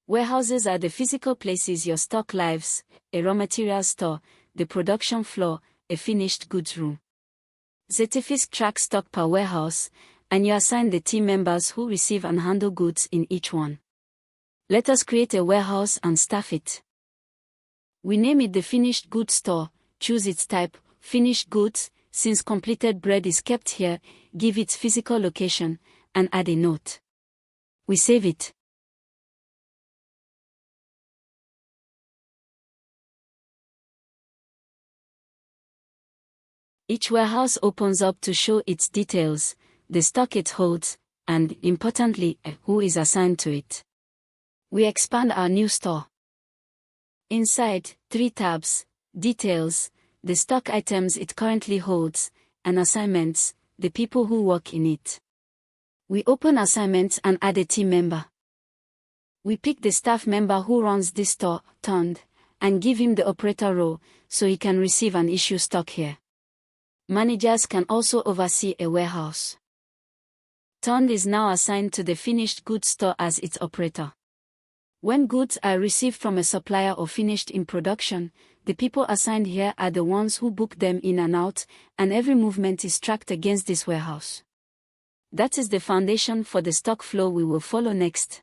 Warehouses are the physical places your stock lives, a raw materials store, the production floor, a finished goods room. ZetaFisc tracks stock per warehouse, and you assign the team members who receive and handle goods in each one. Let us create a warehouse and staff it. We name it the finished goods store, choose its type, finished goods, since completed bread is kept here, give its physical location, and add a note. We save it. Each warehouse opens up to show its details, the stock it holds, and, importantly, who is assigned to it. We expand our new store. Inside, 3 tabs: Details, the stock items it currently holds, and Assignments, the people who work in it. We open Assignments and add a team member. We pick the staff member who runs this store, Turned, and give him the operator role, so he can receive and issue stock here. Managers can also oversee a warehouse. Turned is now assigned to the finished goods store as its operator. When goods are received from a supplier or finished in production, the people assigned here are the ones who book them in and out, and every movement is tracked against this warehouse. That is the foundation for the stock flow we will follow next.